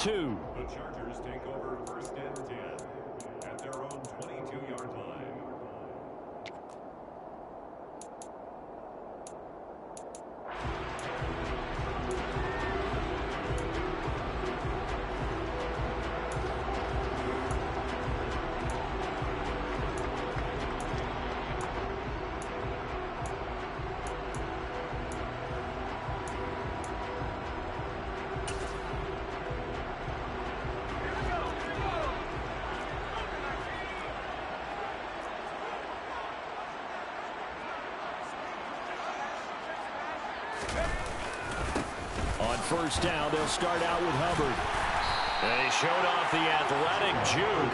2. The Chargers take over 1st and 10 at their own 22-yard line. On 1st down, they'll start out with Hubbard. And he showed off the athletic juke.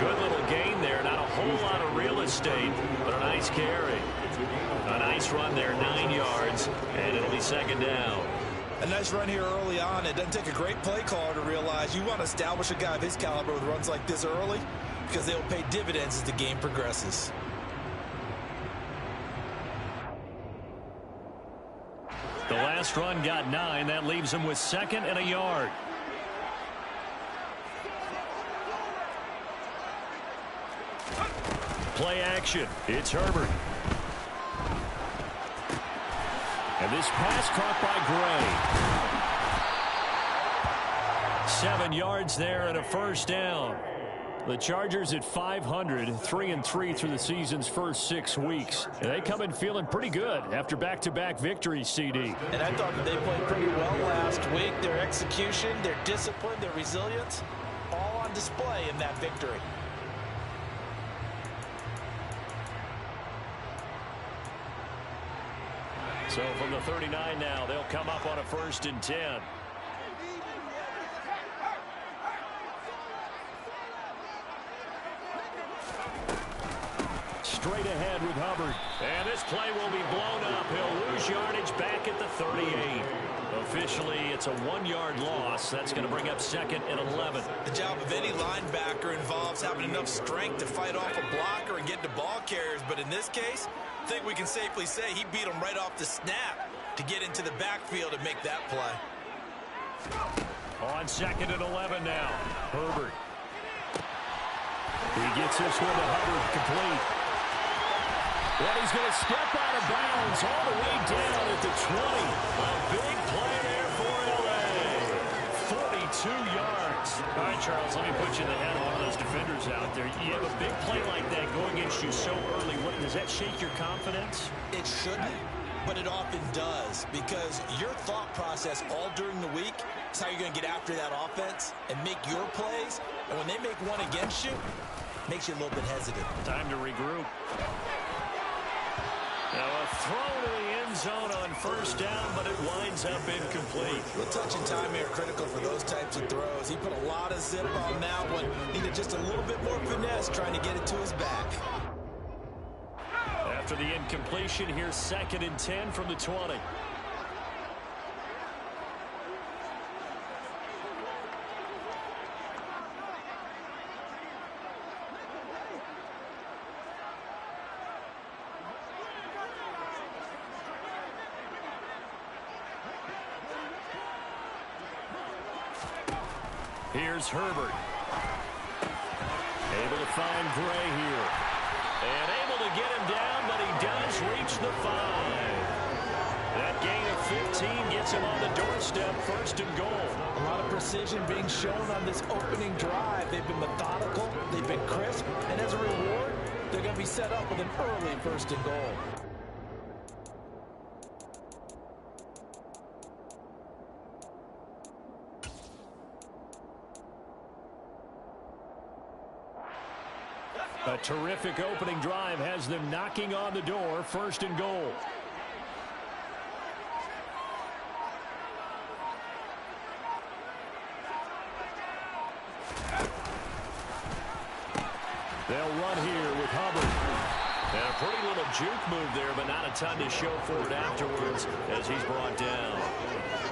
Good little gain there. Not a whole lot of real estate, but a nice carry. A nice run there, 9 yards, and it'll be 2nd down. A nice run here early on. It doesn't take a great play caller to realize you want to establish a guy of his caliber with runs like this early because they'll pay dividends as the game progresses. The last run got 9. That leaves him with 2nd and a yard. Play action. It's Herbert. And this pass caught by Gray. 7 yards there and a 1st down. The Chargers at 500, 3-3 through the season's first 6 weeks. And they come in feeling pretty good after back-to-back victories, CD. And I thought that they played pretty well last week. Their execution, their discipline, their resilience, all on display in that victory. So from the 39 now, they'll come up on a 1st and 10. Straight ahead with Hubbard. And this play will be blown up. He'll lose yardage back at the 38. Officially, it's a 1-yard loss. That's going to bring up 2nd and 11. The job of any linebacker involves having enough strength to fight off a blocker and get to ball carriers. But in this case, I think we can safely say he beat him right off the snap to get into the backfield and make that play. On 2nd and 11 now. Herbert. He gets this one to Hubbard, complete. Well, he's going to step out of bounds all the way down at the 20. A big play there for LA. 42 yards. All right, Charles, let me put you in the head of one of those defenders out there. You have a big play like that go against you so early. Does that shake your confidence? It shouldn't, but it often does, because your thought process all during the week is how you're going to get after that offense and make your plays. And when they make one against you, it makes you a little bit hesitant. Time to regroup. Now a throw to the end zone on 1st down, but it winds up incomplete. The touch and time are critical for those types of throws. He put a lot of zip on that one. Needed just a little bit more finesse trying to get it to his back. After the incompletion, here's 2nd and 10 from the 20. Here's Herbert. Able to find Gray here. And able to get him down, but he does reach the 5. That gain of 15 gets him on the doorstep, 1st and goal. A lot of precision being shown on this opening drive. They've been methodical, they've been crisp, and as a reward, they're going to be set up with an early 1st and goal. A terrific opening drive has them knocking on the door, 1st and goal. They'll run here with Hubbard. And a pretty little juke move there, but not a ton to show for it afterwards as he's brought down.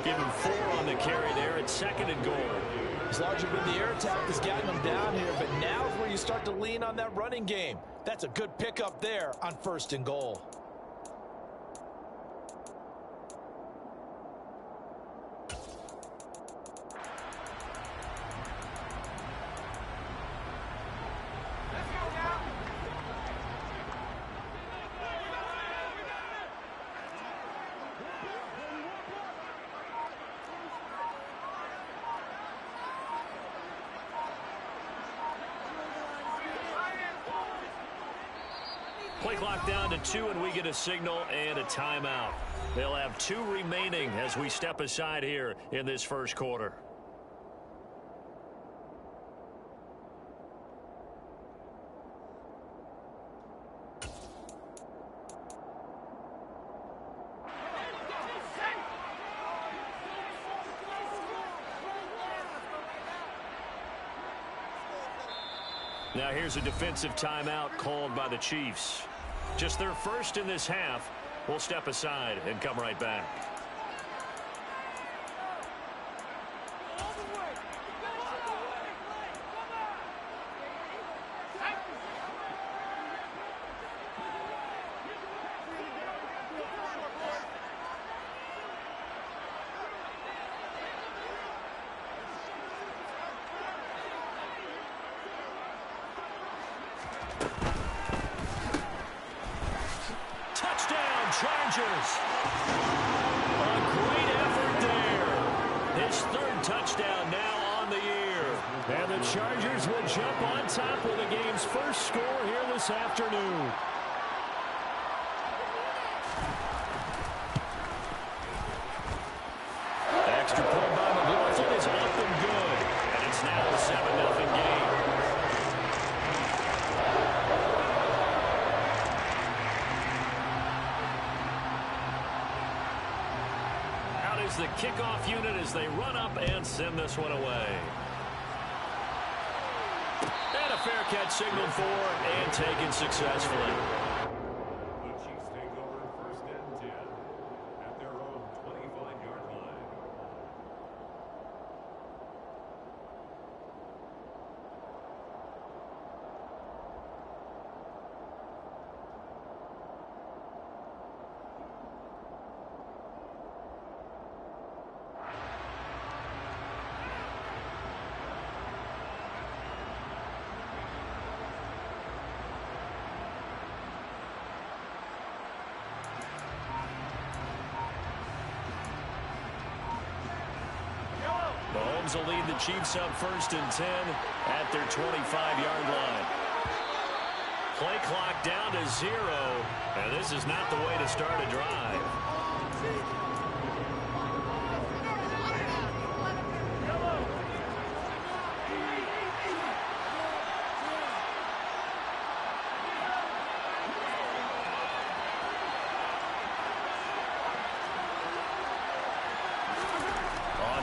Give him 4 on the carry there at 2nd and goal. It's largely been the air attack that's gotten them down here, but now is where you start to lean on that running game. That's a good pickup there on 1st and goal. Play clock down to 2, and we get a signal and a timeout. They'll have 2 remaining as we step aside here in this first quarter. Now here's a defensive timeout called by the Chiefs. Just their first in this half. We'll step aside and come right back. Chargers. A great effort there. His 3rd touchdown now on the year. And the Chargers will jump on top with the game's first score here this afternoon. Extra point by McLaughlin is up and good. And it's now a 7-0 game. The kickoff unit as they run up and send this one away. And a fair catch signaled for and taken successfully. The Chiefs take over 1st and 10 at their own 25-yard line. Mahomes will lead the Chiefs up 1st and 10 at their 25-yard line. Play clock down to 0, and this is not the way to start a drive.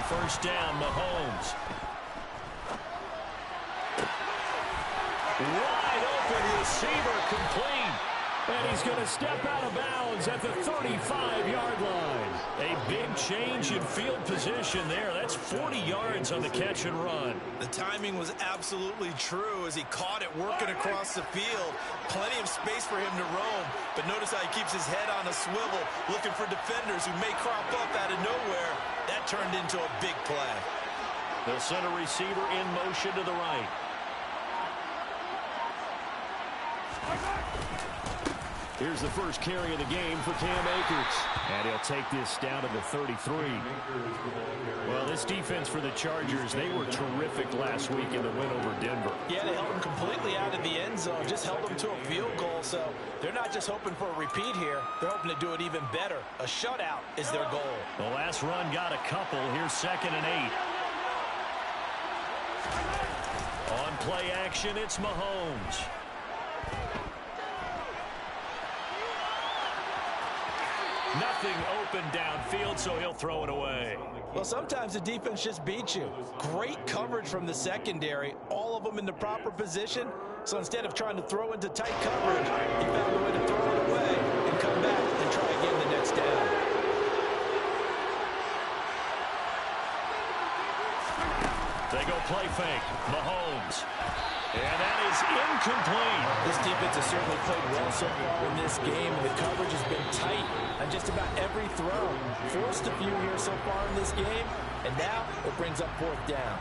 First down, Mahomes. Wide open receiver complete. And he's going to step out of bounds at the 35-yard line. A big change in field position there. That's 40 yards on the catch and run. The timing was absolutely true as he caught it working across the field. Plenty of space for him to roam. But notice how he keeps his head on a swivel, looking for defenders who may crop up out of nowhere. That turned into a big play. They'll send a receiver in motion to the right. Here's the first carry of the game for Cam Akers. And he'll take this down to the 33. Well, this defense for the Chargers, they were terrific last week in the win over Denver. Yeah, they held them completely out of the end zone, just held them to a field goal. So they're not just hoping for a repeat here. They're hoping to do it even better. A shutout is their goal. The last run got a couple. Here's 2nd and 8. On play action, it's Mahomes. Nothing open downfield, so he'll throw it away. Well, sometimes the defense just beats you. Great coverage from the secondary, all of them in the proper position. So instead of trying to throw into tight coverage, he found a way to throw it away and come back and try again the next down. They go play fake. Mahomes. And that is incomplete. This defense has certainly played well so far in this game, and the coverage has been tight on just about every throw. Forced a few here so far in this game, and now it brings up 4th down.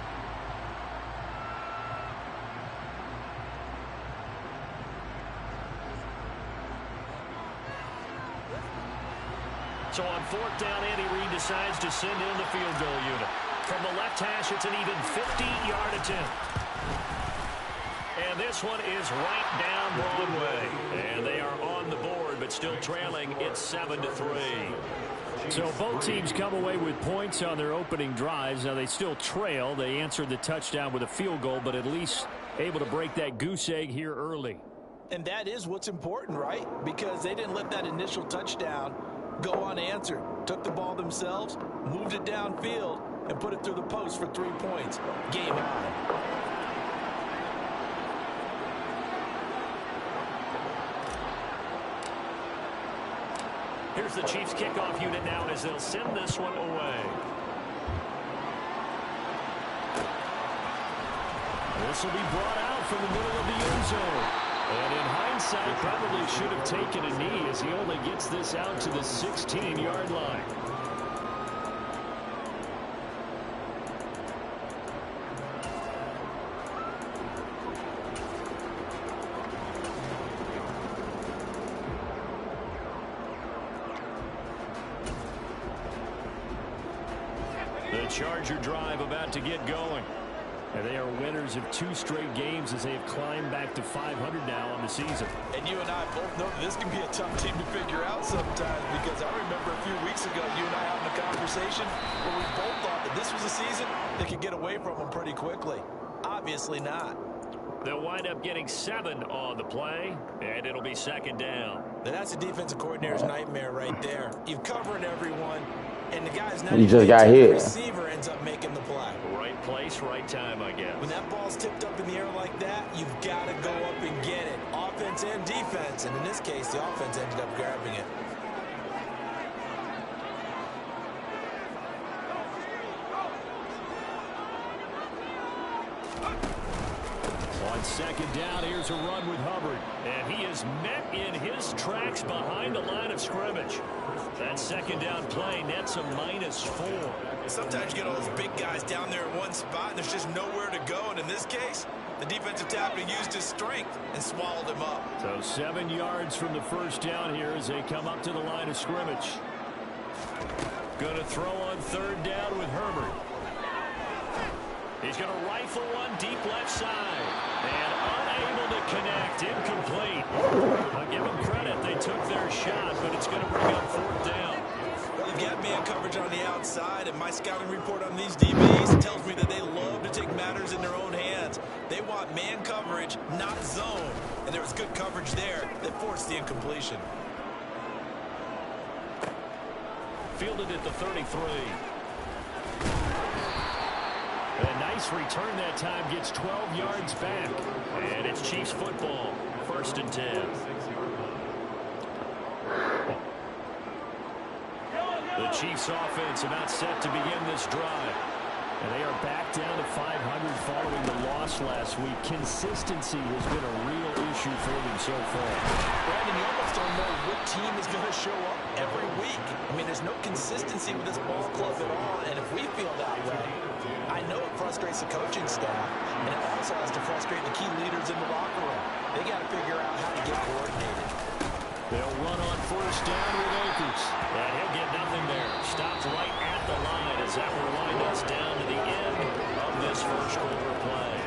So on 4th down, Andy Reid decides to send in the field goal unit. From the left hash, it's an even 50-yard attempt. And this one is right down Broadway. And they are on the board, but still trailing. It's 7-3. So both teams come away with points on their opening drives. Now they still trail. They answered the touchdown with a field goal, but at least able to break that goose egg here early. And that is what's important, right? Because they didn't let that initial touchdown go unanswered. Took the ball themselves, moved it downfield, and put it through the post for 3 points. Game on. Here's the Chiefs kickoff unit now as they'll send this one away. This will be brought out from the middle of the end zone. And in hindsight, probably should have taken a knee as he only gets this out to the 16-yard line. The Charger drive about to get going. And they are winners of 2 straight games as they have climbed back to 500 now on the season. And you and I both know that this can be a tough team to figure out sometimes, because I remember a few weeks ago you and I having a conversation where we both thought that this was a season that could get away from them pretty quickly. Obviously not. They'll wind up getting 7 on the play, and it'll be 2nd down. Now that's a defensive coordinator's nightmare right there. You're covering everyone, and the guy's not You just got hit. receiver ends up making the play. Right place, right time, I guess. When that ball's tipped up in the air like that, you've got to go up and get it. Offense and defense, and in this case, the offense ended up grabbing it. On 2nd down, here's a run with Hubbard. And he is met in his tracks behind the line of scrimmage. That 2nd down play nets a -4. Sometimes you get all those big guys down there in one spot, and there's just nowhere to go. And in this case, the defensive tackle used his strength and swallowed him up. So 7 yards from the 1st down here as they come up to the line of scrimmage. Going to throw on 3rd down with Herbert. He's going to rifle one deep left side. And unable to connect. Incomplete. I'll give them credit. They took their shot, but it's going to bring up 4th down. Well, they've got man coverage on the outside, and my scouting report on these DBs tells me that they love to take matters in their own hands. They want man coverage, not zone. And there was good coverage there that forced the incompletion. Fielded at the 33. A nice return that time, gets 12 yards back. And it's Chiefs football, 1st and 10. The Chiefs offense about set to begin this drive. And they are back down to 500 following the loss last week. Consistency has been a real issue for them so far. Brandon, you almost don't know what team is going to show up every week. I mean, there's no consistency with this ball club at all, and if we feel that way, I know it frustrates the coaching staff, and it also has to frustrate the key leaders in the locker room. They got to figure out how to get coordinated. They'll run on 1st down with Akers. And he'll get nothing there. Stopped right at the line as that will wind us down to the end of this 1st quarter play.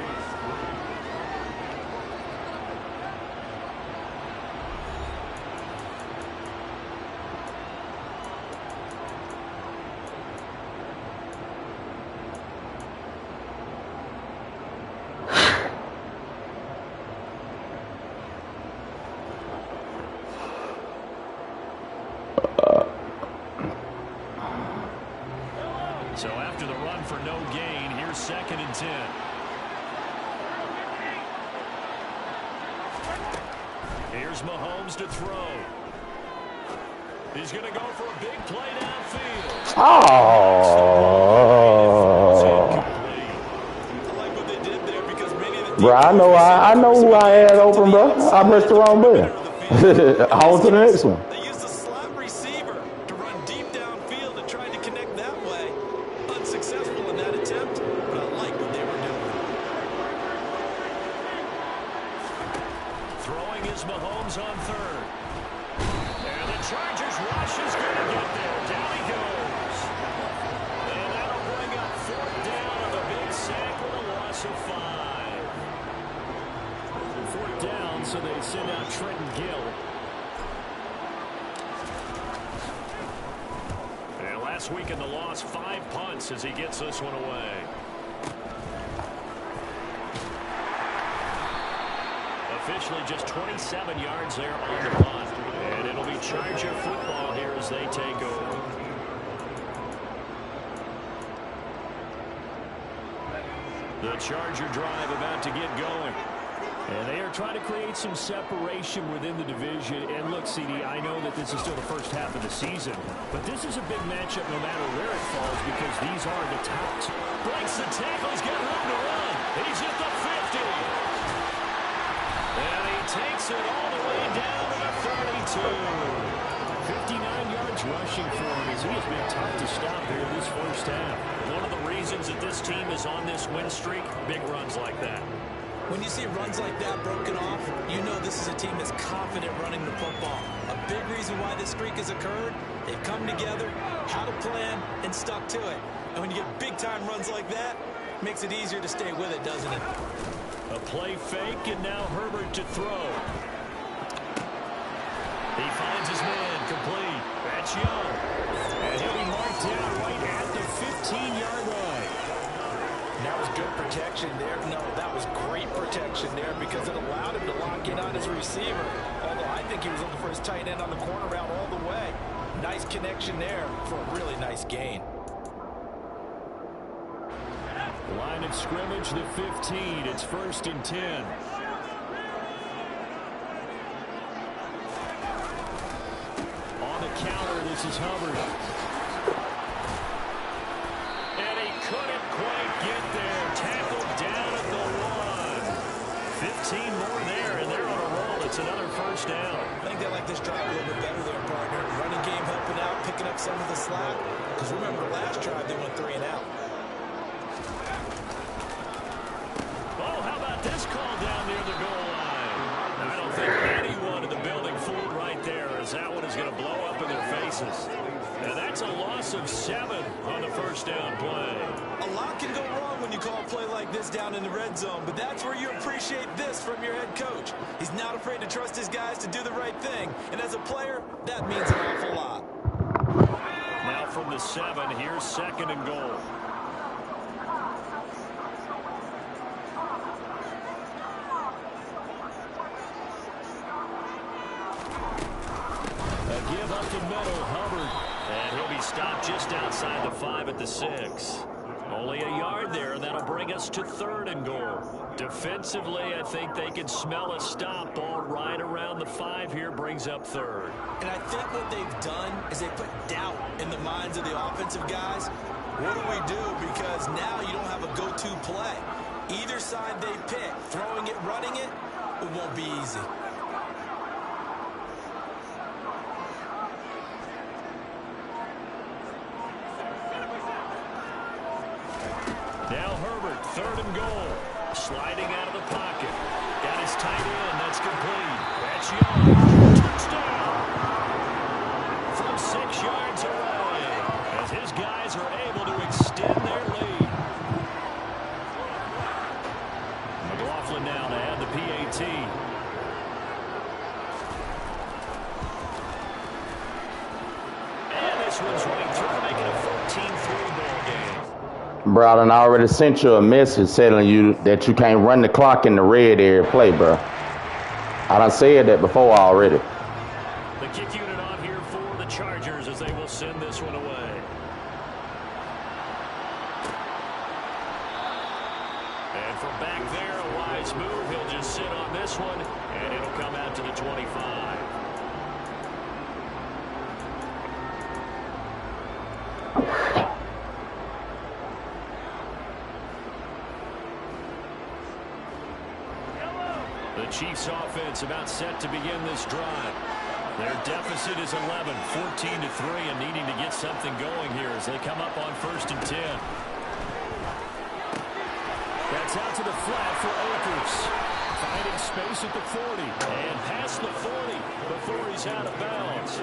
So after the run for no gain, here's 2nd and 10. Here's Mahomes to throw. He's going to go for a big play downfield. Oh. I like what they did there because many of the Bro, I know who I had open, bro. I pressed the wrong button. On to the next one. They used a slot receiver to run deep downfield and tried to connect that way. Unsuccessful in that attempt, but I like what they were doing. Throwing is Mahomes on 3rd. And the Chargers rush is going to get there. Down he goes. And that'll bring up 4th down of a big sack with a loss of 5. so they send out Trenton Gill. And last week in the loss, 5 punts as he gets this one away. Officially just 27 yards there on the punt. And it'll be Charger football here as they take over. The Charger drive about to get going. And they are trying to create some separation within the division. And look, CD, I know that this is still the first half of the season, but this is a big matchup no matter where it falls because these are the tops. Breaks the tackle. He's got room to run. He's at the 50. And he takes it all the way down to the 32. 59 yards rushing for him as he has been tough to stop here this first half. One of the reasons that this team is on this win streak, big runs like that. When you see runs like that broken off, you know this is a team that's confident running the football. A big reason why this streak has occurred, they've come together, had a plan, and stuck to it. And when you get big-time runs like that, it makes it easier to stay with it, doesn't it? A play fake, and now Herbert to throw. He finds his man, complete. That's Young. And he'll be marked down right at the 15-yard line. That was good protection there. No, that was great protection there because it allowed him to lock in on his receiver. Although I think he was looking for his tight end on the corner route all the way. Nice connection there for a really nice gain. Line of scrimmage, the 15. It's 1st and 10. On the counter, this is Hubbard. And he couldn't quite get there. Tackled down at the 1. 15 more there, and they're on a roll. It's another first down. I think they like this drive a little bit better there, partner. Running game helping out, picking up some of the slack. Because remember, last drive they went 3 and out. Oh, how about this call down near the goal line? I don't think anyone in the building fooled right there, as that one is going to blow up in their faces. And that's a loss of 7 on the first down play. A lot can go wrong when you call a play like this down in the red zone, but that's where you appreciate this from your head coach. He's not afraid to trust his guys to do the right thing, and as a player, that means an awful lot. Now from the 7, here's 2nd and goal. A give up the middle, Hubbard. And he'll be stopped just outside the 5 at the 6. Only a yard there, and that'll bring us to 3rd and goal. Defensively, I think they can smell a stop. Ball right around the 5 here brings up 3rd. And I think what they've done is they put doubt in the minds of the offensive guys. What do we do? Because now you don't have a go-to play. Either side they pick, throwing it, running it, it won't be easy. Now Herbert, 3rd and goal. Sliding out of the pocket. Got his tight end. That's complete. That's Young. Touchdown. From 6 yards away. As his guys are able to extend their lead. McLaughlin now to add the PAT. And this one's running through, making a 14-3 ball game. Bro, I done already sent you a message telling you that you can't run the clock in the red area play, bro. I done said that before already. The kick unit on here for the Chargers as they will send this one away. And from back there, a wise move. He'll just sit on this one, and it'll come out to the 25. The Chiefs offense about set to begin this drive. Their deficit is 11, 14-3, and needing to get something going here as they come up on 1st and 10. That's out to the flat for Akers. Finding space at the 40 and past the 40 before he's out of bounds.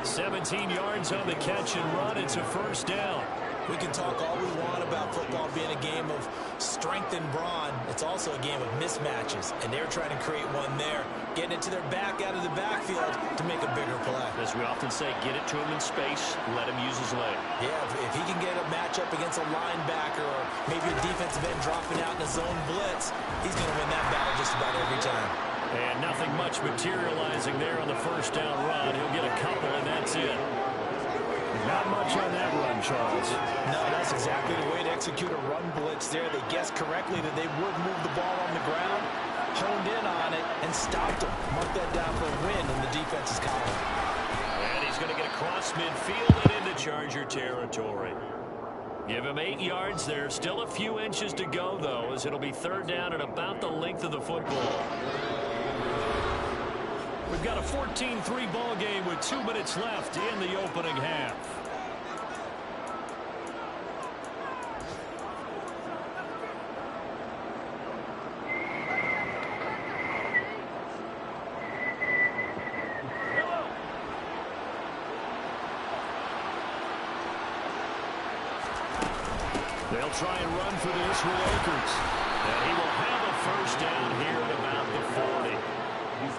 17 yards on the catch and run. It's a 1st down. We can talk all we want about football being a game of strength and brawn. It's also a game of mismatches, and they're trying to create one there, getting it to their back out of the backfield to make a bigger play. As we often say, get it to him in space, let him use his leg. Yeah, if he can get a matchup against a linebacker or maybe a defensive end dropping out in a zone blitz, he's going to win that battle just about every time. And nothing much materializing there on the first down run. He'll get a couple, and that's it. Not much on that run, Charles. No, that's exactly the way to execute a run blitz there. They guessed correctly that they would move the ball on the ground, honed in on it, and stopped them. Mark that down for a win in the defense's column. And he's going to get across midfield and into Charger territory. Give him 8 yards there. Still a few inches to go, though, as it'll be third down at about the length of the football. We've got a 14-3 ball game with 2 minutes left in the opening half. They'll try and run for this with Akers. And he will have a first down here at about the 40.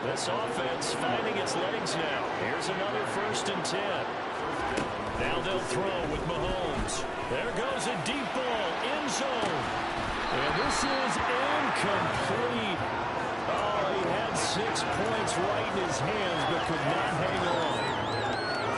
This offense finding its legs now. Here's another 1st and 10. Now they'll throw with Mahomes. There goes a deep ball, end zone. And this is incomplete. Oh, he had 6 points right in his hands, but could not hang on.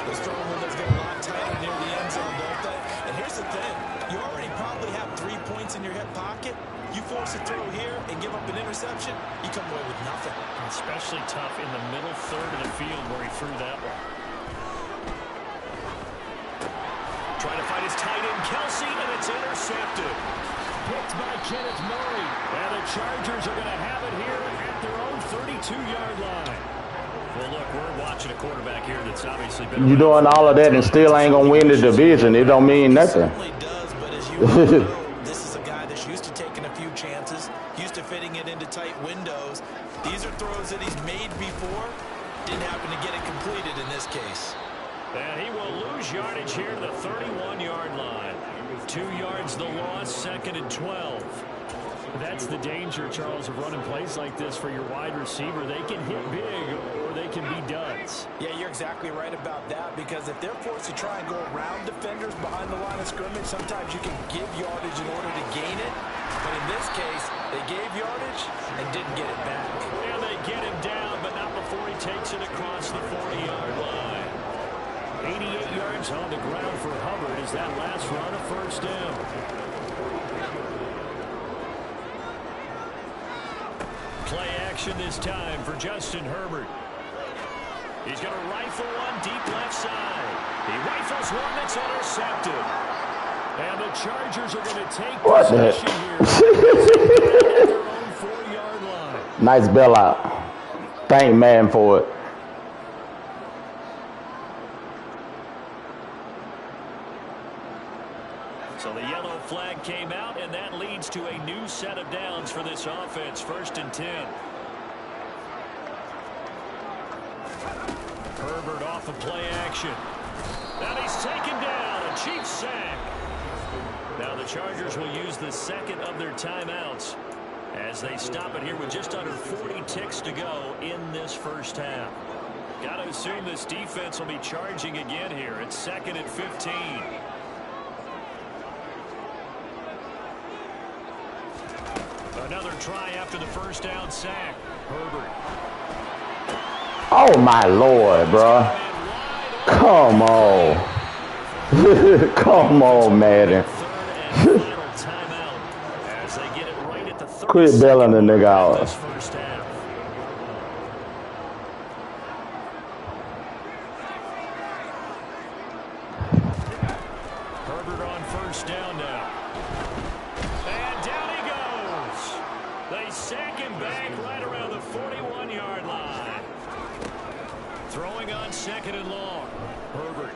Those throwing windows get a lot tighter near the end zone, don't they? And here's the thing. You already probably have 3 points in your hip pocket. You force a throw here and give up an interception, you come away with nothing. Especially tough in the middle third of the field where he threw that one. Trying to find his tight end, Kelsey, and it's intercepted. Picked by Kenneth Murray. And the Chargers are going to have it here at their own 32-yard line. Well, look, we're watching a quarterback here that's obviously been... You doing all of that and still ain't going to win the division. It don't mean nothing. It certainly does, but as you know, this is a guy that's used to taking a few chances, used to fitting it into tight windows. These are throws that he's made before. Didn't happen to get it completed in this case. And he will lose yardage here to the 31-yard line. 2 yards the loss, 2nd and 12. That's the danger, Charles, of running plays like this for your wide receiver. They can hit big or they can be duds. Yeah, you're exactly right about that, because if they're forced to try and go around defenders behind the line of scrimmage, sometimes you can give yardage in order to gain it. But in this case, they gave yardage and didn't get it back. And they get him down, but not before he takes it across the 40-yard line. 88 yards on the ground for Hubbard as that last run a first down. Play action this time for Justin Herbert. He's going to rifle one deep left side. He rifles one that's intercepted. And the Chargers are going to take possession here at their own 4-yard line. Nice bailout. Thank man for it. So the yellow flag came out, and that leads to a new set of downs for this offense. 1st and 10. Herbert off of play action. And he's taken down. A cheap sack. Now the Chargers will use the 2nd of their timeouts as they stop it here with just under 40 ticks to go in this first half. Got to assume this defense will be charging again here. It's 2nd and 15. Another try after the first down sack. Herbert. Oh, my Lord, bro. Come on. Come on, Madden. Quit bailing the nigga out. Herbert on first down now. And down he goes. They sack him back right around the 41-yard line. Throwing on 2nd and long. Herbert.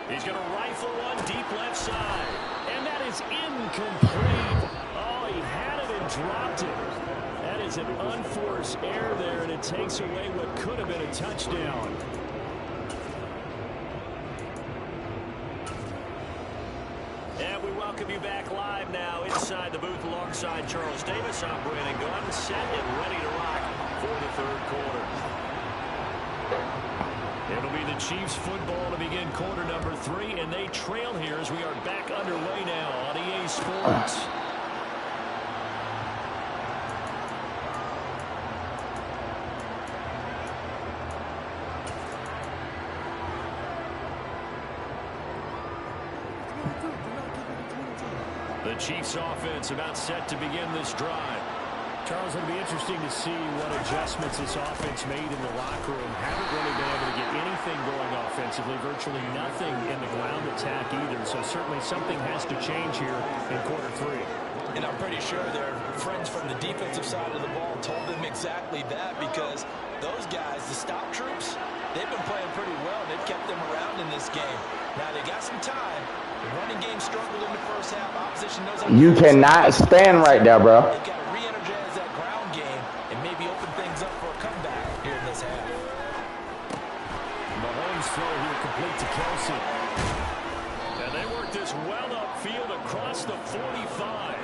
He's going to rifle one deep left side. And that is incomplete. Oh, he had it and dropped it. That is an unforced error there, and it takes away what could have been a touchdown. alongside Charles Davis operating gun, set and ready to rock for the third quarter. It'll be the Chiefs football to begin quarter number 3, and they trail here as we are back underway now on EA Sports. The Chiefs offense about set to begin this drive. Charles, it'll be interesting to see what adjustments this offense made in the locker room. Haven't really been able to get anything going offensively, virtually nothing in the ground attack either. So certainly something has to change here in quarter 3. And I'm pretty sure their friends from the defensive side of the ball told them exactly that, because those guys, the stop troops, they've been playing pretty well. They've kept them around in this game. Now they got some time. The running game struggled in the first half. Opposition knows how to You cannot stand right there, bro. They've got to re-energize that ground game and maybe open things up for a comeback here in this half. Mahomes throw here complete to Kelsey. And they work this well upfield across the 45.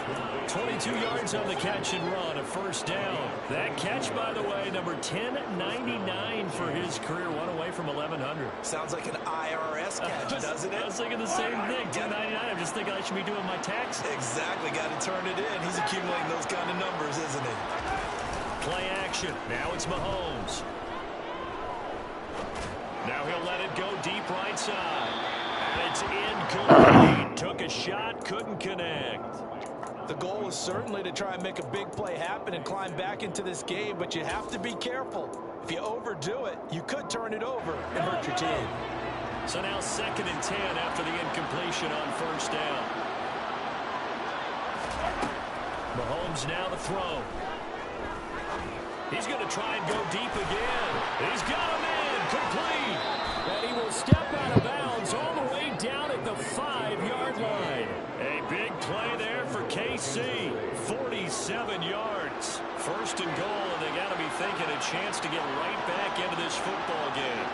22 yards on the catch and run, a first down. That catch, by the way, number 1099 for his career, one away from 1,100. Sounds like an IRS catch, doesn't it? I was thinking the same thing, 1099. I'm just thinking I should be doing my taxes. Exactly, got to turn it in. He's accumulating those kind of numbers, isn't he? Play action. Now it's Mahomes. Now he'll let it go deep right side. And it's incomplete. Took a shot, couldn't connect. The goal is certainly to try and make a big play happen and climb back into this game, but you have to be careful. If you overdo it, you could turn it over and hurt your team. So now 2nd and 10 after the incompletion on first down. Mahomes now to throw. He's going to try and go deep again. He's got him in, complete. And he will step out of bounds all the way down at the 5-yard line. A big play there for KC. 47 yards. First and goal, and they got to be thinking a chance to get right back into this football game.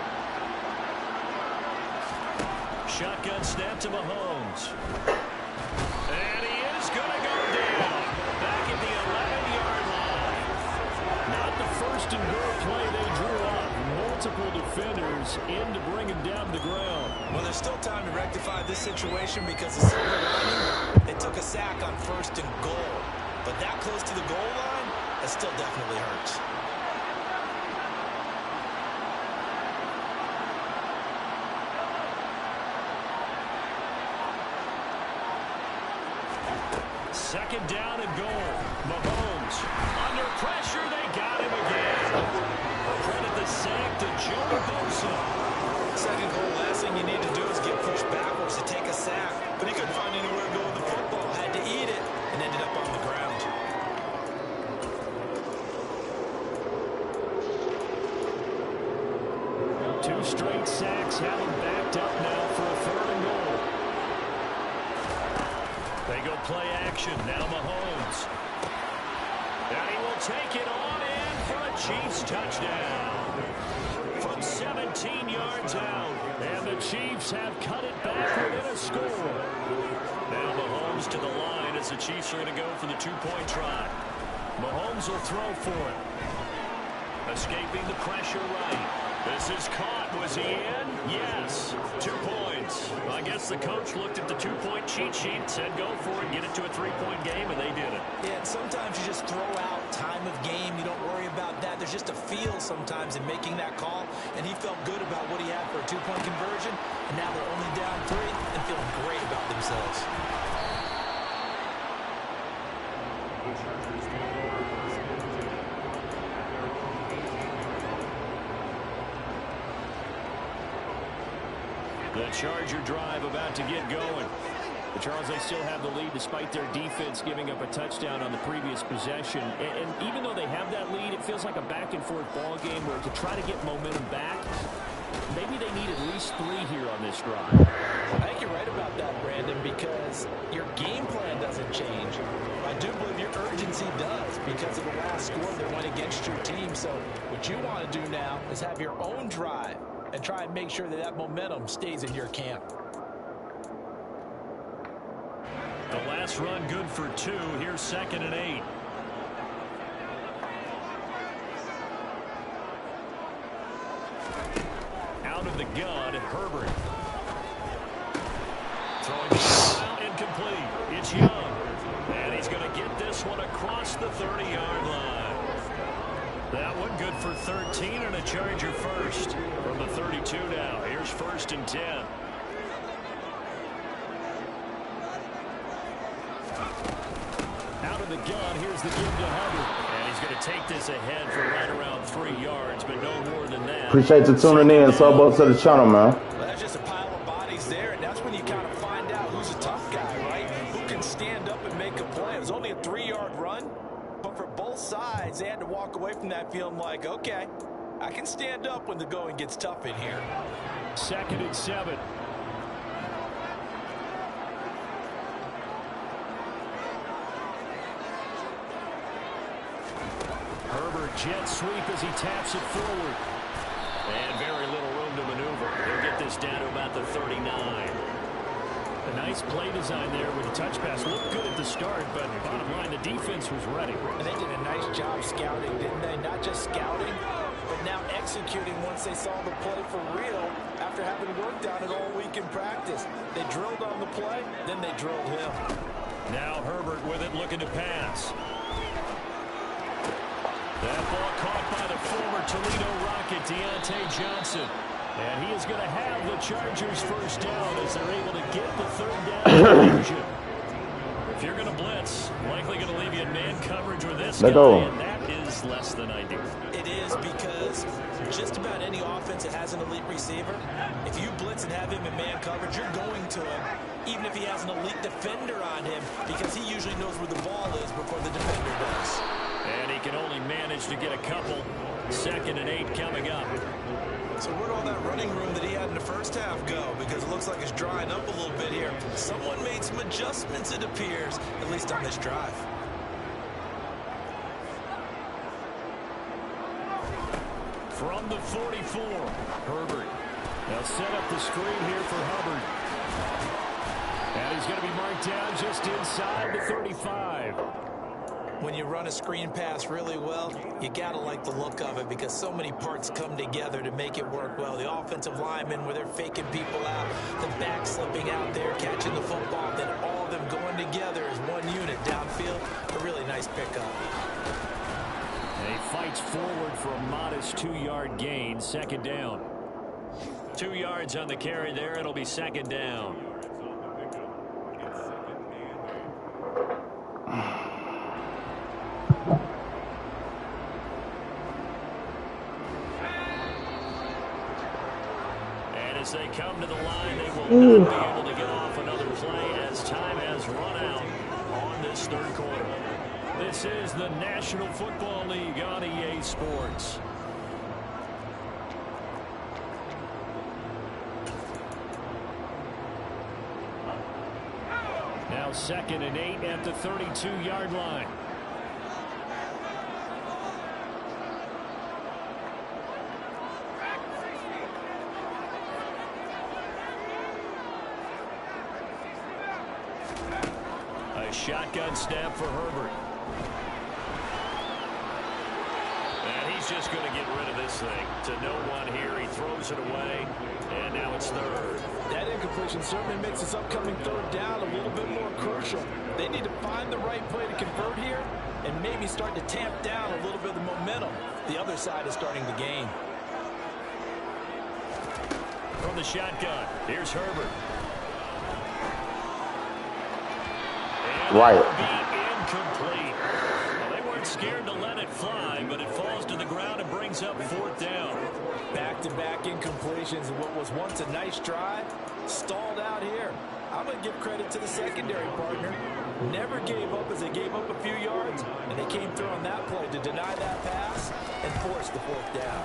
Shotgun snap to Mahomes. And he is going to go down. Back at the 11-yard line. Not the first and goal play they drew up. Multiple defenders in to bring him down to the ground. Well, there's still time to rectify this situation because the silver lining, they took a sack on first and goal. But that close to the goal line, that still definitely hurts. Second down and goal. Mahomes under pressure. They got him again. Credit the sack to Joey Bosa. Second goal, last thing you need to do is get pushed backwards to take a sack. But he couldn't find anywhere to go with the football. Had to eat it and ended up on the ground. Two straight sacks have him backed up now for a 3rd and goal. They go play action. Now Mahomes. And he will take it on in for a Chiefs touchdown. From 17 yards out. And the Chiefs have cut it back within a score. Now Mahomes to the line as the Chiefs are going to go for the 2-point try. Mahomes will throw for it. Escaping the pressure right. This is caught. Was he in? Yes. 2 points. I guess the coach looked at the 2-point cheat sheet, said go for it, get it to a 3-point game, and they did it. Yeah, and sometimes you just throw out time of game. You don't worry about that. There's just a feel sometimes in making that call, and he felt good about what he had for a 2-point conversion, and now they're only down 3 and feeling great about themselves. The Charger drive about to get going. But Charles, they still have the lead despite their defense giving up a touchdown on the previous possession. And even though they have that lead, it feels like a back-and-forth ball game where to try to get momentum back, maybe they need at least 3 here on this drive. I think you're right about that, Brandon, because your game plan doesn't change. I do believe your urgency does because of the last score that went against your team. So what you want to do now is have your own drive and try and make sure that that momentum stays in your camp. The last run good for 2. Here's 2nd and 8. Out of the gun, Herbert. Throwing out, incomplete. It's Young. And he's going to get this one across the 30-yard line. That one good for 13 and a Charger first. From the 32 now. Here's 1st and 10. Out of the gun, here's the give to Hubbard. And he's going to take this ahead for right around 3 yards, but no more than that. Appreciate you tuning in. Sub up to the channel, man. Well, that's just a pile of bodies there, and that's when you kind of find out who's a tough guy, right? Who can stand up and make a play. It was only a 3-yard run, but for both sides, they had to walk away from that feeling like, okay, I can stand up when the going gets tough in here. 2nd and 7. Herbert jet sweep as he taps it forward. And very little room to maneuver. He'll get this down to about the 39. A nice play design there with a touch pass. Looked good at the start, but bottom line, the defense was ready. And they did a nice job scouting, didn't they? Not just scouting, but now executing once they saw the play for real after having worked on it all week in practice. They drilled on the play, then they drilled him. Now Herbert with it, looking to pass. That ball caught by the former Toledo Rocket, Deontay Johnson. And he is going to have the Chargers first down as they're able to get the 3rd down conversion. If you're going to blitz, likely going to leave you in man coverage with this guy, and that is less than ideal. It is, because just about any offense that has an elite receiver, if you blitz and have him in man coverage, you're going to him, even if he has an elite defender on him, because he usually knows where the ball is before the defender does. And he can only manage to get a couple. 2nd and 8 coming up. So where'd all that running room that he had in the first half go? Because it looks like it's drying up a little bit here. Someone made some adjustments, it appears, at least on this drive. From the 44, Herbert. They'll set up the screen here for Hubbard. And he's going to be marked down just inside the 35. When you run a screen pass really well, you got to like the look of it, because so many parts come together to make it work well. The offensive linemen, where they're faking people out, the back slipping out there, catching the football, then all of them going together as one unit downfield. A really nice pickup. And he fights forward for a modest 2-yard gain, 2nd down. 2 yards on the carry there. It'll be 2nd down. As they come to the line, they will not be able to get off another play as time has run out on this 3rd quarter. This is the National Football League on EA Sports. Now 2nd and 8 at the 32-yard line. Shotgun snap for Herbert. And he's just going to get rid of this thing. To no one here. He throws it away. And now it's 3rd. That incompletion certainly makes this upcoming 3rd down a little bit more crucial. They need to find the right play to convert here and maybe start to tamp down a little bit of the momentum. The other side is starting to gain. From the shotgun, here's Herbert. Right. Incomplete. Well, they weren't scared to let it fly, but it falls to the ground and brings up 4th down. Back-to-back incompletions in what was once a nice drive, stalled out here. I'm going to give credit to the secondary partner. Never gave up as they gave up a few yards, and they came through on that play to deny that pass and force the 4th down.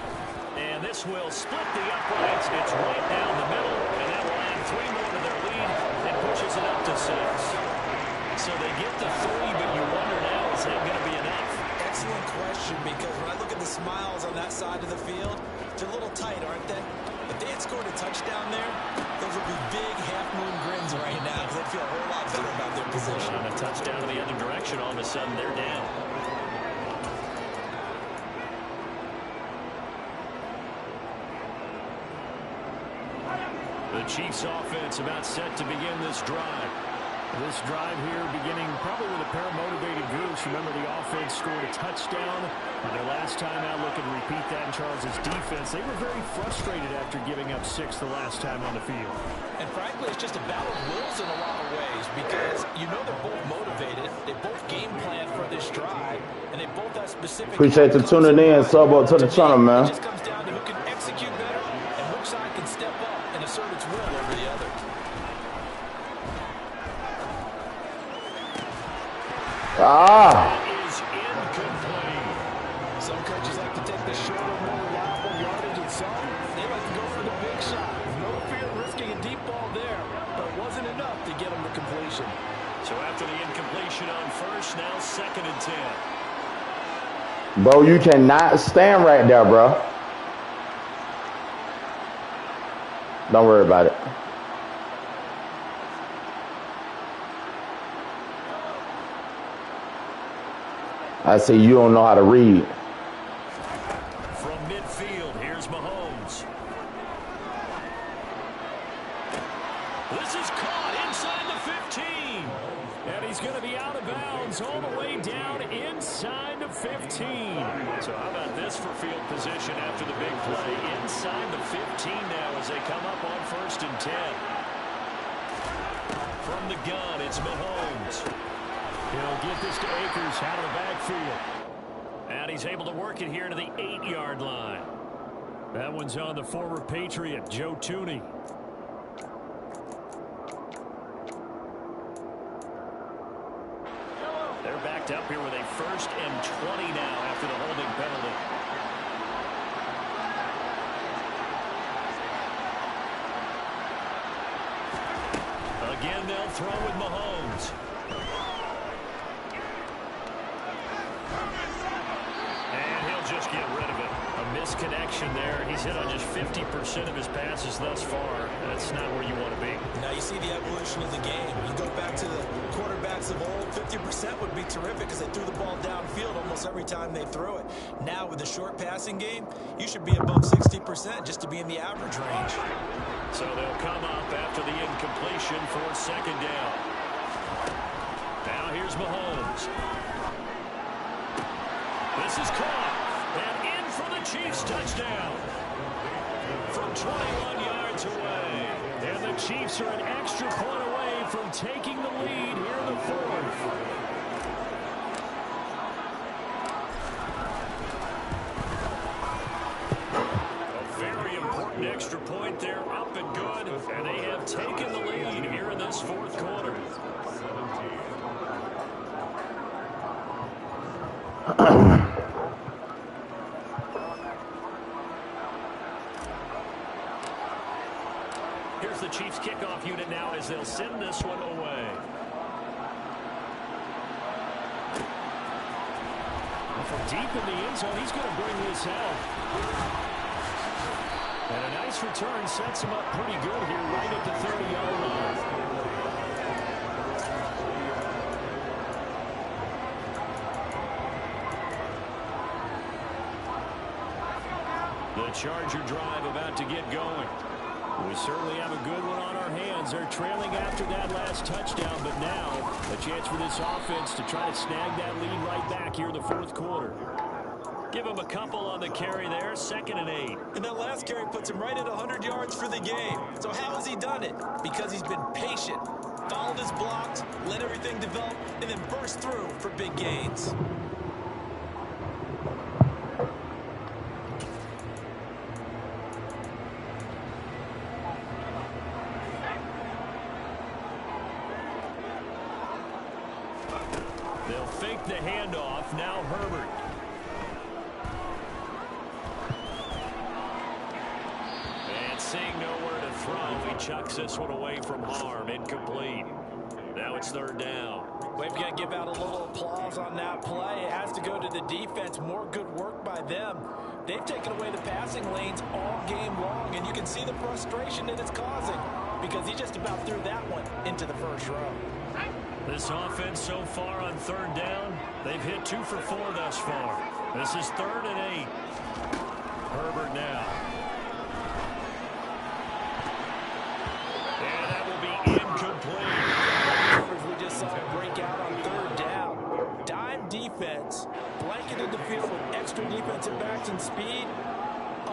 And this will split the uprights. It's right down the middle, and that will add 3 more to their lead and pushes it up to 6. So they get the 3, but you wonder now, is that going to be enough? Excellent question, because when I look at the smiles on that side of the field, they're a little tight, aren't they? If they had scored a touchdown there, those would be big half-moon grins right now because they'd feel a whole lot better about their position. On a touchdown in the other direction, all of a sudden they're down. The Chiefs offense about set to begin this drive. This drive here beginning probably with a pair of motivated groups. Remember, the offense scored a touchdown on their last time out, looking to repeat that in Charles' defense. They were very frustrated after giving up 6 the last time on the field. And frankly, it's just a battle of wills in a lot of ways because you know they're both motivated. They both game plan for this drive, and they both have specific... Appreciate you tuning in. Sub up to the channel, man. It just comes down to who can execute better and which side can step up and assert its will over the other. Ah! Is incomplete. Some coaches like to take the shorter, more reliable yardage, and some they like to go for the big shot. No fear of risking a deep ball there, but it wasn't enough to get them to completion. So after the incompletion on first, now 2nd and 10. Bro, you cannot stand right there, bro. Don't worry about it. I say you don't know how to read. From midfield, here's Mahomes. This is caught inside the 15. And he's going to be out of bounds all the way down inside the 15. So how about this for field position after the big play? Inside the 15 now as they come up on 1st and 10. From the gun, it's Mahomes. He'll get this to Akers out of the backfield. And he's able to work it here to the 8-yard line. That one's on the former Patriot, Joe Tooney. They're backed up here with a 1st and 20 now after the holding penalty. Again, they'll throw with Mahomes. Just get rid of it. A misconnection there. He's hit on just 50% of his passes thus far. That's not where you want to be. Now you see the evolution of the game. You go back to the quarterbacks of old, 50% would be terrific because they threw the ball downfield almost every time they threw it. Now with the short passing game, you should be above 60% just to be in the average range. So they'll come up after the incompletion for 2nd down. Now here's Mahomes. This is caught. And in for the Chiefs touchdown. From 21 yards away. And the Chiefs are an extra point away from taking the lead here in the 4th. A very important extra point there, up and good. And they have taken the lead here in this 4th quarter. Here's the Chiefs kickoff unit now as they'll send this one away. From deep in the end zone, he's going to bring this out. And a nice return sets him up pretty good here right at the 30-yard line. The Charger drive about to get going. We certainly have a good one on our hands. They're trailing after that last touchdown, but now a chance for this offense to try to snag that lead right back here in the 4th quarter. Give him a couple on the carry there, 2nd and 8. And that last carry puts him right at 100 yards for the game. So how has he done it? Because he's been patient, followed his blocks, let everything develop, and then burst through for big gains. They'll fake the handoff. Now Herbert. And seeing nowhere to throw, he chucks this one away from harm. Incomplete. Now it's third down. We've got to give out a little applause on that play. It has to go to the defense. More good work by them. They've taken away the passing lanes all game long, and you can see the frustration that it's causing because he just about threw that one into the first row. This offense so far on third down, they've hit 2 for 4 thus far. This is 3rd and 8. Herbert now. And that will be incomplete. We just saw him break out on third down. Dime defense, blanketed the field with extra defensive backs and speed,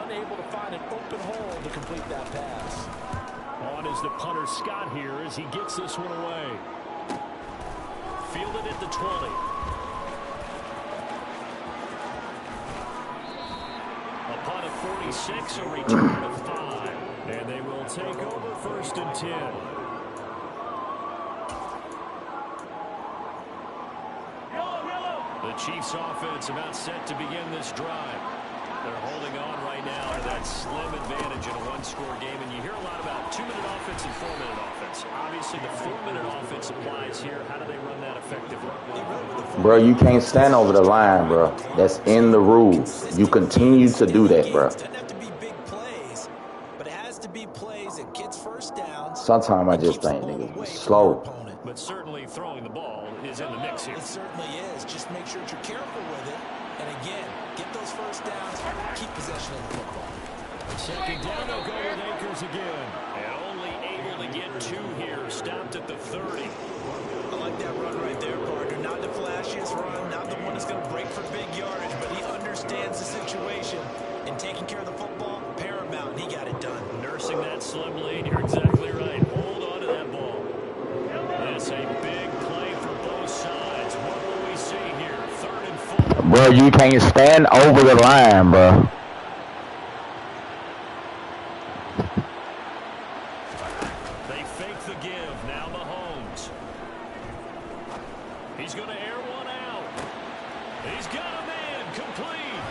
unable to find an open hole to complete that pass. On is the punter Scott here as he gets this one away. Fielded at the 20. Upon a 46, a return of 5. And they will take over 1st and 10. The Chiefs offense about set to begin this drive. They're holding on right now to that slim advantage in a one-score game. And you hear a lot about 2-minute offense and 4-minute offense. Obviously, the 4-minute offense applies here. How do they run that effectively? Bro, you can't stand over the line, bro. That's in the rules. You continue to do that, bro. It doesn't have to be big plays, but it has to be plays that gets first downs. Sometimes I just think niggas be slow. But certainly throwing the ball is in the mix here. It certainly is. Just make sure that you're careful with it. And again, get those first downs, keep possession of the football. 2nd down, they'll go with Akers again. And only able to get 2 here, stopped at the 30. I like that run right there, partner. Not the flashiest run, not the one that's going to break for big yardage, but he understands the situation. And taking care of the football, paramount. He got it done. Nursing that slim lead, you're exactly right. Hold on to that ball. That's a big play for both sides. What will we see here? 3rd and 4. Bro, you can't stand over the line, bro. They fake the give. Now Mahomes. He's going to air one out. He's got a man complete.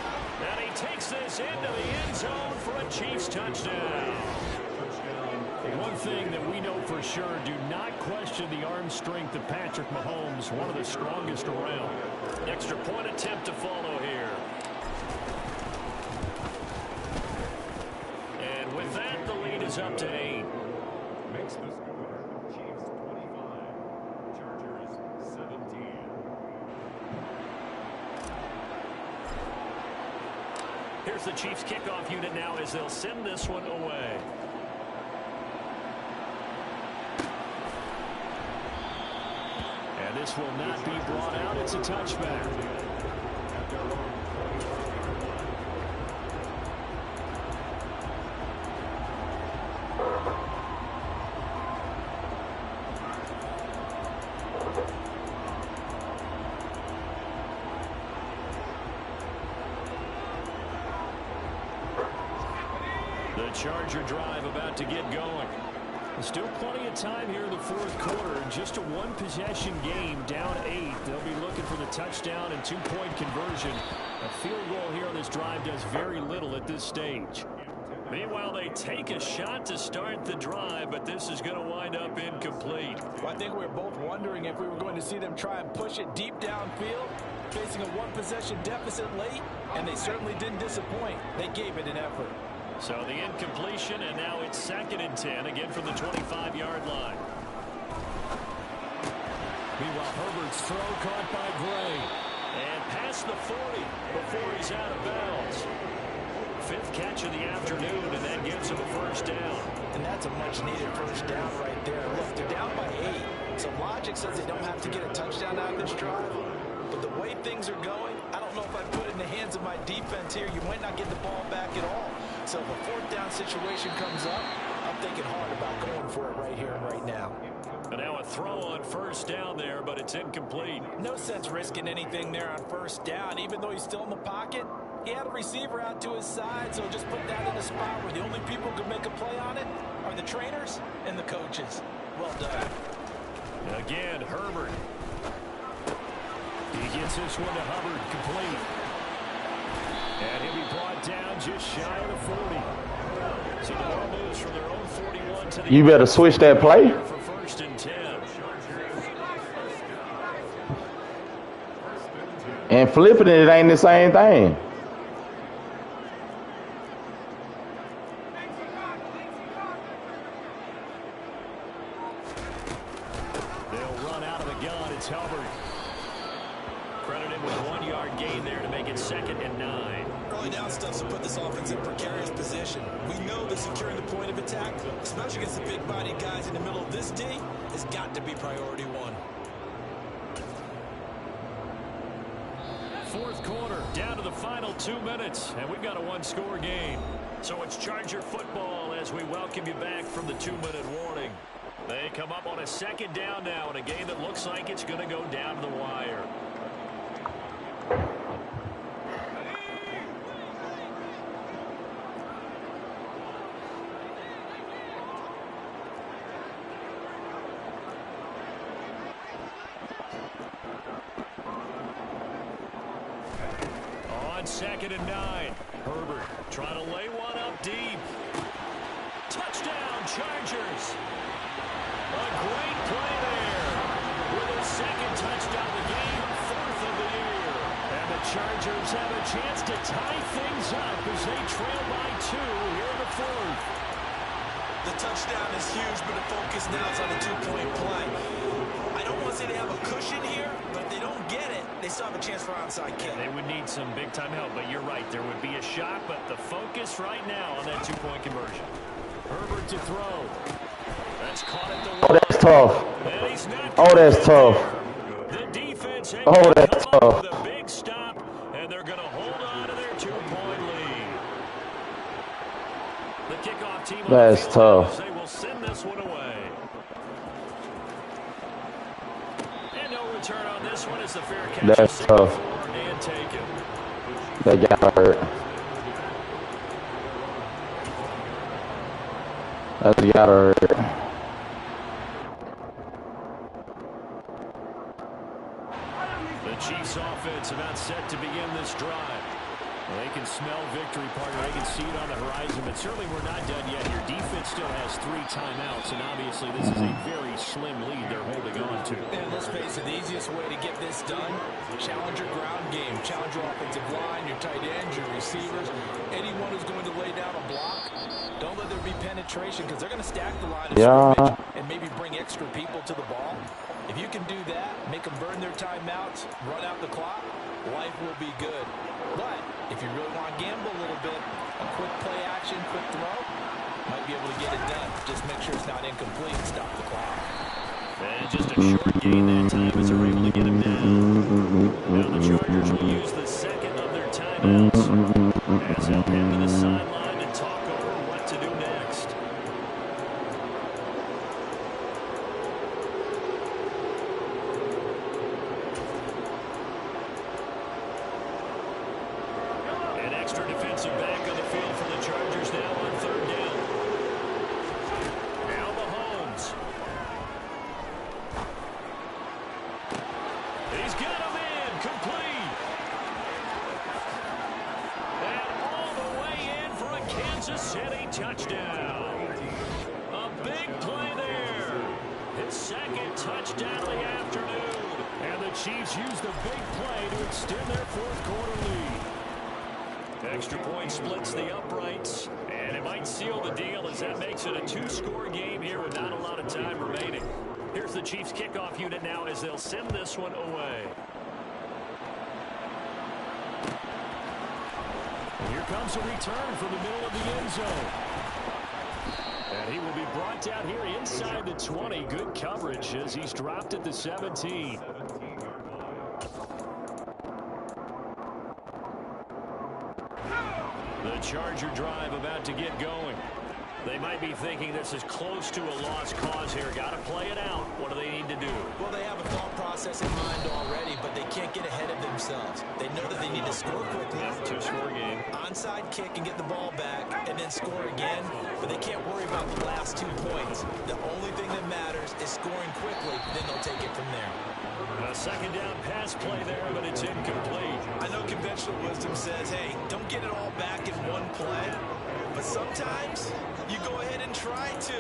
And he takes this into the end zone for a Chiefs touchdown. One thing that we know for sure, do not question the arm strength of Patrick Mahomes, one of the strongest around. Extra point attempt to follow here. And with that, the lead is up to 8. Makes the score. Chiefs 25. Chargers 17. Here's the Chiefs kickoff unit now as they'll send this one away. And this will not be brought out. It's a touchback. The Charger drive about to get going. Still plenty of time here in the 4th quarter. Just a one-possession game, down 8. They'll be looking for the touchdown and 2-point conversion. A field goal here on this drive does very little at this stage. Meanwhile, they take a shot to start the drive, but this is going to wind up incomplete. Well, I think we were both wondering if we were going to see them try and push it deep downfield, facing a one-possession deficit late, and they certainly didn't disappoint. They gave it an effort. So the incompletion, and now it's 2nd and 10, again from the 25-yard line. Meanwhile, Herbert's throw caught by Gray. And past the 40 before he's out of bounds. 5th catch of the afternoon, and that gives him a first down. And that's a much-needed first down right there. Look, they're down by 8. So logic says they don't have to get a touchdown out of this drive. But the way things are going, I don't know if I put it in the hands of my defense here. You might not get the ball back at all. So if a 4th down situation comes up, I'm thinking hard about going for it right here and right now. And now a throw on first down there, but it's incomplete. No sense risking anything there on first down. Even though he's still in the pocket, he had a receiver out to his side, so just put that in a spot where the only people who can make a play on it are the trainers and the coaches. Well done. Again, Herbert. He gets this one to Hubbard, complete. And he'll be brought down just shy of the 40. So the ball moves from their own 41 to the... You better switch that play. For 1st and 10. and flipping it ain't the same thing. They'll run out of the gun. It's Hubbard. Credited with a 1-yard gain there to make it 2nd and 9. Early down stuff to put this offense in precarious position. We know that securing the point of attack, especially against the big-bodied guys in the middle of this D, has got to be priority one. Fourth quarter, down to the final 2 minutes, and we've got a 1-score game. So it's Charger football as we welcome you back from the 2-minute warning. They come up on a 2nd down now in a game that looks like it's going to go down to the wire. On 2nd and 9, Herbert trying to lay one up deep. Touchdown, Chargers. A great play there. With a 2nd touchdown of the game, 4th of the year. And the Chargers have a chance to tie things up as they trail by 2 here in the 4th. The touchdown is huge, but the focus now is on the 2-point play. I don't want to say they have a cushion here, but if they don't get it, they still have a chance for onside kick. They would need some big-time help, but you're right. There would be a shot, but the focus right now on that 2-point conversion. Herbert to throw. That's caught at the Oh, that's tough. and he's not Oh, that's tough. The defense had Oh, to that's come up tough. with a big stop, and they're going to hold on to their 2-point lead. The kickoff team on That's the field tough. they will send this one away. And no return on this one as the fair catch That's is tough. and taken. They got hurt. That's got hurt. The Chiefs offense about set to begin this drive. Well, they can smell victory, partner. They can see it on the horizon, but certainly we're not done yet. Your defense still has 3 timeouts, and obviously this is a very slim lead they're holding on to. And let's face it, the easiest way to get this done, challenge your ground game, challenge your offensive line, your tight ends, your receivers, anyone who's going to lay down a block. Don't let there be penetration because they're going to stack the line of scrimmage and maybe bring extra people to the ball. If you can do that, make them burn their timeouts, run out the clock, life will be good. But if you really want to gamble a little bit, a quick play action, quick throw, might be able to get it done. Just make sure it's not incomplete and stop the clock. And just a short gain that time as they're able to get him down. Now the Chargers will use the 2nd of their timeouts as they'll head to the sideline and talk over what to do next. An extra defensive back on the field for the Chargers now on 3rd down. Now Mahomes. He's got him in, complete. And all the way in for a Kansas City touchdown. A big play there. His 2nd touchdown of the afternoon. And the Chiefs use the big play to extend their 4th quarter lead. Extra point splits the uprights, and it might seal the deal as that makes it a 2-score game here with not a lot of time remaining. Here's the Chiefs kickoff unit now as they'll send this one away. And here comes a return from the middle of the end zone. And he will be brought down here inside the 20. Good coverage as he's dropped at the 17. The Charger drive about to get going. They might be thinking this is close to a lost cause here. Got to play it out. What do they need to do? Well, they have a thought process in mind already, but they can't get ahead of themselves. They know that they need to score quickly. 2-score game. Onside kick and get the ball back and then score again, but they can't worry about the last 2 points. The only thing that matters is scoring quickly, then they'll take it from there. A 2nd down pass play there, but it's incomplete. I know conventional wisdom says, hey, don't get it all back in one play, but sometimes you go ahead and try to.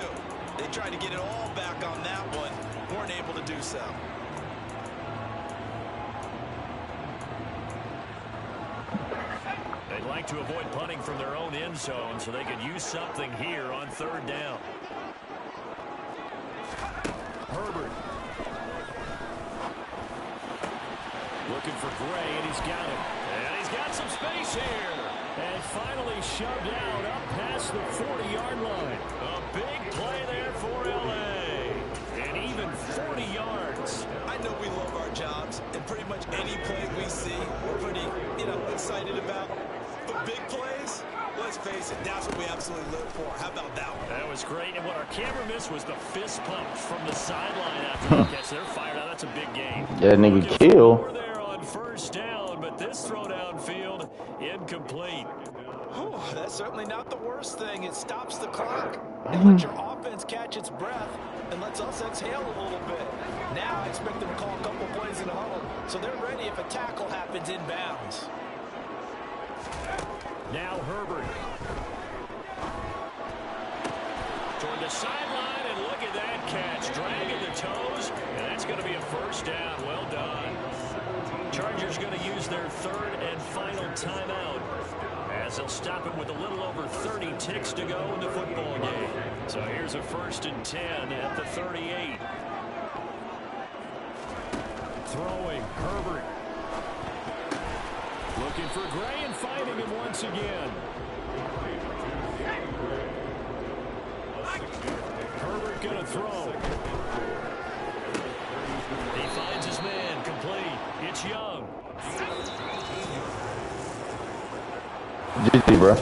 They tried to get it all back on that one, weren't able to do so. They'd like to avoid punting from their own end zone so they could use something here on third down. Herbert. Looking for Gray, and he's got him. And he's got some space here. And finally shoved out up past the 40-yard line. A big play there for L.A. And even 40 yards. I know we love our jobs, and pretty much any play we see, we're pretty, excited about. But big plays, let's face it, that's what we absolutely live for. How about that one? That was great. And what our camera missed was the fist pump from the sideline after the catch. They're fired out. That's a big game. That nigga kill. There on first down, but this throw downfield incomplete. Whew, that's certainly not the worst thing. It stops the clock and lets your offense catch its breath and lets us exhale a little bit. Now I expect them to call a couple plays in a huddle, so they're ready if a tackle happens inbounds. Now Herbert. Toward the sideline, and look at that catch. Dragging the toes, and that's going to be a first down. Well done. Chargers going to use their third and final timeout, as they'll stop it with a little over 30 ticks to go in the football game. So here's a 1st and 10 at the 38. Throwing, Herbert. Looking for Gray and finding him once again. Herbert going to throw. He finds his man, complete. It's Young. GG, bro.